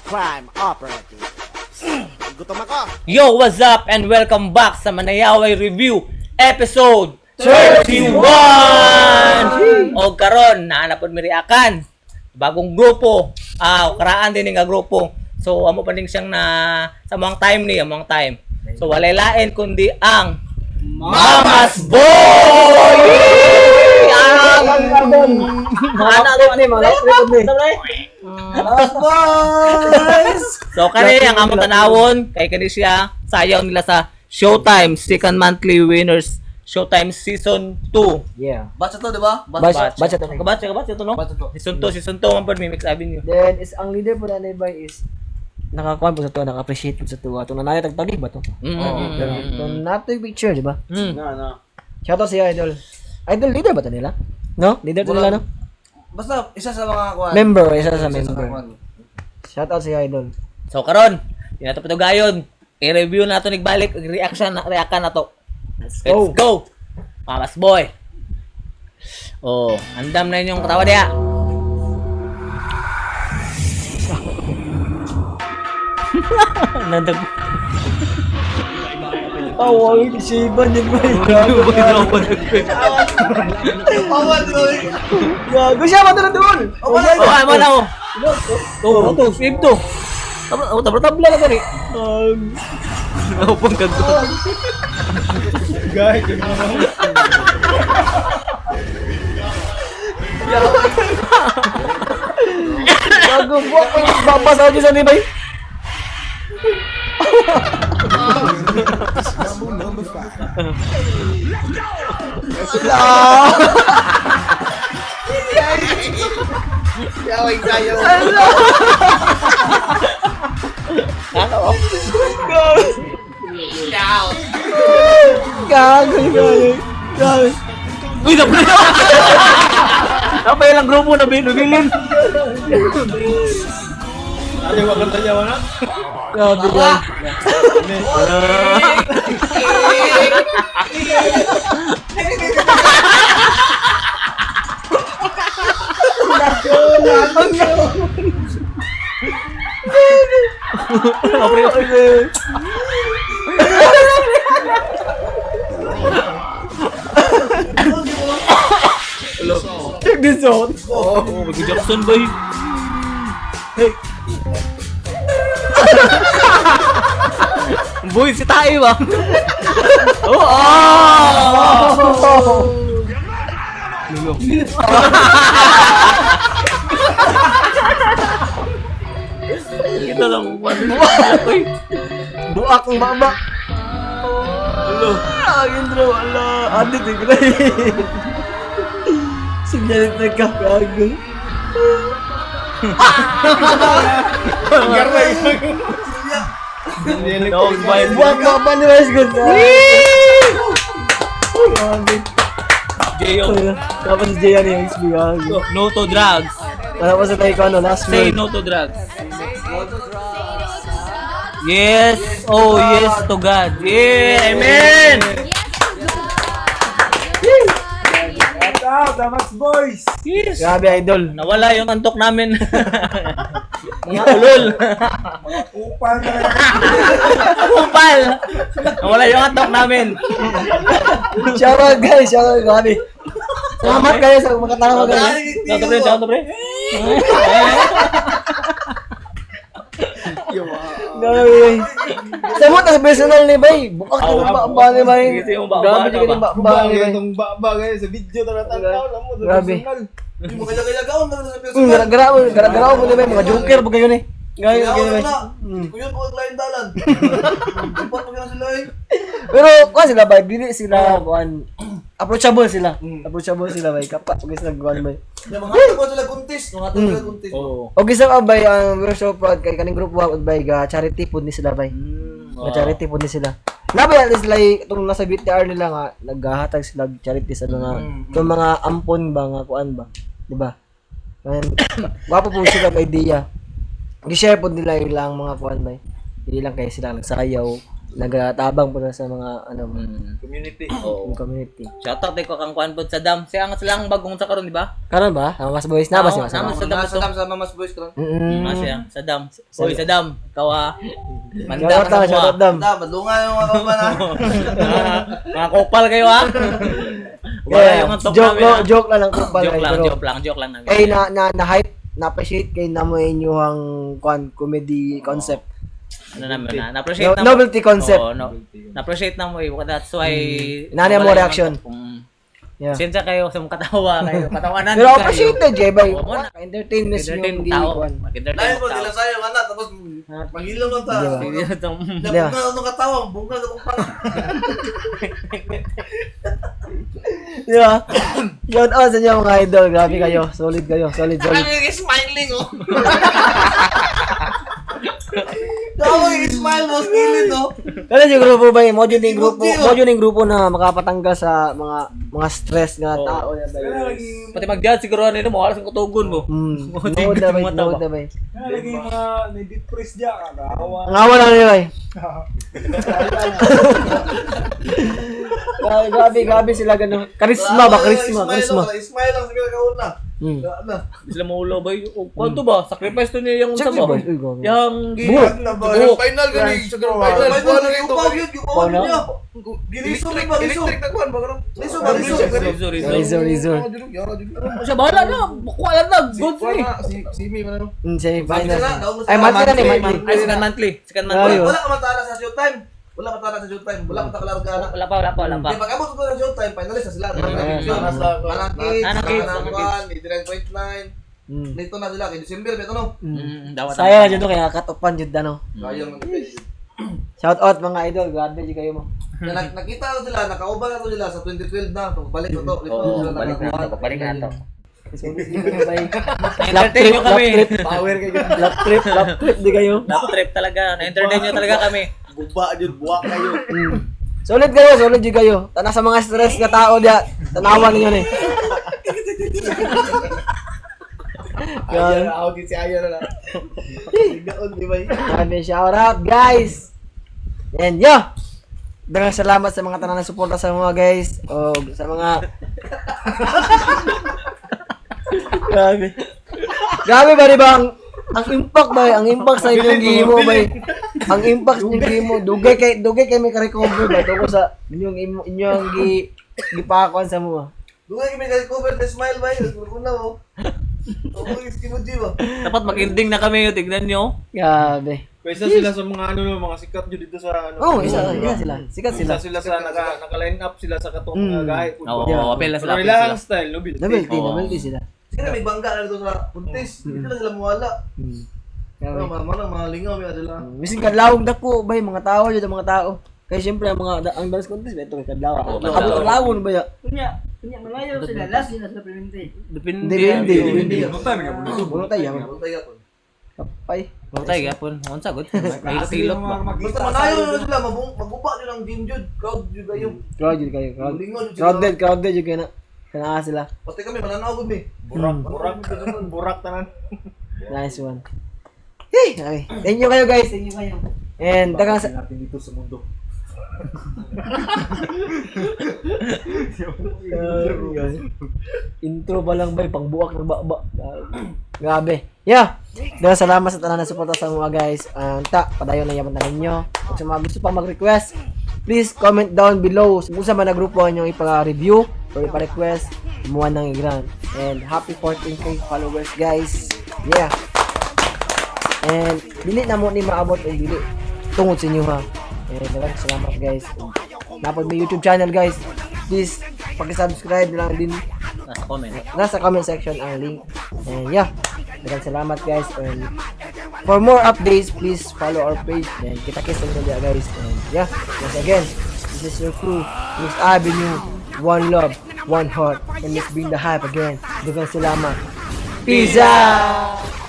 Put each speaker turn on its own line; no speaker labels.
crime operative. Gutom ako.
Yo, what's up and welcome back sa Manayaway Review Episode 31! O karon nahanapon mi reakan bagong grupo. Karaan din nga grupo. So amo pa din siyang na sa among time ni among time. So walay lain kundi ang Mama's Boy!
Mama's Boys!
So kani ang among tanawon kay kani siya sayaw nila sa Showtime second monthly winners Showtime season 2.
Yeah.
Batch to, di ba?
Batch to.
Kabatch ito no?
Batch to.
Season 2 man pod may Mix Avenue.
Then is ang leader po na Nebay is nakakuan po sa to, naka-appreciate po sa to. Ato na nayo tagtagi ba to? Kung nato yung picture, di ba?
No.
Shoutout si Idol. Idol leader ba to nila? No? Leader to nila, no?
Basta, isa sa mga kuwan.
Member, isa sa member.
kuwan.
Shoutout si Idol.
So karon, di nato patugayon. I-review nato nigbalik reaction na to. Let's go. Mama's Boy. Oh, andam na inyong katawa diya. Nadag.
Ay, si Ivan yun ba? Gago siya, matulad doon!
Ay, mana ko. To, save to. Tabla na gani. Ako pang kanto.
Gago, buwak ko yung babasa dyan sa Nebay.
Yaway tayo.
Gago.
Uy, napay! Napay lang grupo na binubilin.
Ano yung maganda niya, wala?
Gago ba? Check this out.
Oh, Michael Jackson ba yun?
Hey.
Boy, si tayo ba? Ito lang.
Buak ng baba. Indra, wala. Adit, gray. Signalit na kakago. Buak baba ni West Good.
Jayo.
Kapag si Jay yung XB gago.
No to drugs.
Wala pa sa tayo ko ano, last
Say
word.
no to drugs. Yes. Oh, yes to God. Yeah. Amen.
Mama's Boys!
Yes.
Grabe, Idol.
Nawala yung antok namin. Mga ulol.
Upal na
Kumpal. Nawala yung antok namin.
Shoutout guys, shoutout. Grabe. Salamat kayo sa makatama kayo.
Ciao to pre.
Grabe. Sa mo, tas personal ni Bay. Bukak yung ba ni Bay.
Ito yung ba-
Grabe
ba-
yung ba ni Bay.
Itong babagay sa video na natataw mo.
Grabe.
Hindi mo kaya-kaya-gaon na sa personal.
Gara-gara mo ni Bay. Mga joker ba kayo ni? Gaya
Kaya
kayo ni
ako
Bay.
na. Hindi ko yun po ang dalan. Ipat mo na sila eh.
Pero kuha sila Bay. Dili sila kuhan. Approachable sila. Approachable sila Bay. Kapat pag sila kuhan Bay.
Yung mga hatag mo sila kuntis. Mga hatag sila kuntis.
Oh.
O gisa ka Bay, we're so proud kay kaning grupo wa Bay ga charity pud ni sila Bay. Ga charity pud ni sila. Labi at least like itong nasa BTR nila nga naghahatag sila charity sa mga itong mga ampon ba nga kuan ba, di ba? And wapo po sila ng idea. Gi-share po nila ilang mga kuan bay. Hindi lang kay sila nagsayaw. nagatabang po na sa mga ano
Community.
Oo.
yung community.
Shoutout day ko kang kuan pod sa dam. Siya ang silang bagong sa karon, di ba?
Karon ba? Ang mas boys na ba
Oo,
siya?
naman sa dam
Nasa
to.
dam sa Mamas Boys ko.
Siya sa dam. Oy, sa dam. Ikaw manda
Shoutout
ka
lang,
sa
shoutout
mga.
dam.
Madunga yung mga kaman ha.
Mga kopal kayo Wala
Yeah,
yung top
joke,
namin,
joke lang ng kupal.
Joke lang namin.
Eh, na-hype, na-appreciate kayo na mo inyong comedy concept.
Ano naman na-appreciate na mo.
Novelty concept.
Oo, no. Na-appreciate na mo eh. That's why
Nani mo
wala yung
reaction.
Yeah.
Yeah.
Sensya kayo sa mga katawa kayo. Katawanan
Pero
kayo.
appreciate na, Jay, bay.
Oo,
Entertain miss
Entertain
yung
tao.
gi-kuan.
Mag-entertain
Dahil po,
tao.
dila sa'yo, anak, tapos maghilang lang ta.
Diba?
Dapat na ano katawa, bunga sa kong pala.
Di ba? Shout out sa inyo mga idol. Grabe kayo. Solid kayo. Solid.
Smiling oh. Tama yung smile mo, skillet oh.
Kaya si grupo ba yung module ng grupo na makapatanggal sa mga stress nga tao na ba yun?
Pati mag-judge siguro nila mo, alas ang kutugon mo.
Nood na ba? Nood na ba?
Lagi mga na-depress dyan, kagawa.
Ang awa lang nila eh. Grabe sila ganun. Karisma ba? Karisma.
Smile lang sa pinakauna.
Hindi sila maulo ba yung kwanto ba? Sacrifice to niya yung
Check
sama.
ba? Uy, gabi.
Yung
Final gani, sa grand final. Final yung upaw yun, yung upaw niya. Giliso rin ba?
Electric na kuhan, baka
Liso ba? Liso.
Razor.
Siya bahala na. Makuha lang na. Good for me.
Si Mi, ano?
Semi-final.
Ay,
Ay, monthly na eh.
Ay, second monthly. Second
Ayun.
monthly.
Wala ka matala sa showtime. Wala ka matala sa showtime. Wala ka matalarga na.
Wala pa.
Di pag abot ko sa showtime, finalist na sila. Manakit, Manakwan, 89.9. Dito na sila, kay December, beto no?
Sayang na dyan to, kaya cut-offan dyan ano.
Kayang
Shout out mga idol, grabe dyan kayo mo.
nakita ko sila, nakauban na to sila sa 2012 na. Pagbalik ko to.
Oo, balik na to.
Entertain
nyo kami.
Power kayo. Lap trip di kayo.
Lap trip talaga. Na-entertain nyo talaga kami.
Guba yun, buwak kayo.
Solid dyan kayo. Tana sa mga stress ka tao dyan. Tanawan ninyo eh.
Ayan, ako din si Ayan na lang. Gaon, di ba?
Grabe, shout out guys. And daghang salamat sa mga tanan na suporta sa mga guys o sa mga Grabe ba di ba ang impact ba? Ang impact sa inyong gihimo ba? Ang impact sa inyong gihimo dugay kay may ka-recover ba tungkol sa inyong gipakuan sa mo.
Dugay kami ka-recover the smile ba yun? Kuna mo. Oo, iskimuji ba?
Dapat mag-ending na kami. Tignan nyo.
Grabe.
Kaysa sila sa mga mga sikat nyo dito sa ano.
Oh, isa sila. Sikat sila.
Isa sila sa naka-line up sila sa katong mga gahe.
Oo, apel na sila.
Pero ilang style, no?
Novelty sila.
Sige na, may bangga na dito sa puntis. Hindi na sila mawala.
Grabe.
Mga lingaw, may adala.
Mising kadlawog dako ba mga tao jud mga tao. Kaya siyempre ang dance contest beto kay kadlaw. Abot lawon ba ya?
Kunya malayo sila last din sa Premente.
Depende.
Depende.
Ano tayo nga muna?
Buno tayo.
Buntay ako.
Kapay.
Butay gapon. Ang sagot. Mahilot-hilot ba?
Basta manayo na sila, maguba nyo ng gym jud. Crowd jud kayo.
Crowd jud kayo.
Lingaw jud sila.
Crowded jud kayo na. Kana sila.
Pati kami, mananaw gud mi.
Burak tanan.
Nice one. Hey, okay. Thank you kayo guys. Thank you kayo. And dagang sa
Natin dito sa mundo.
intro pa lang ba pangbuak ng baba. Grabe. Yeah. Dagang salamat sa tanan na suporta sa mga guys. Padayon na yaman na ninyo. Kung sa mga gusto pa mag-request, please comment down below kung sa mga grupo nyo ipa-review or ipa-request kumuha ng i-grant. And happy 14k followers guys. Yeah. And dili na mo ni maabot o dili tungod sa inyo ha. And maraming salamat guys. Napod may YouTube channel guys. Please paki-subscribe lang din.
Comment.
Nasa comment section ang link. And yeah. Maraming salamat guys. And for more updates, please follow our page. And kita-kits sa inyo guys. And yeah. Once again, this is your crew. Next Avenue. One love, one heart. And let's bring the hype again. Maraming salamat. Peace out!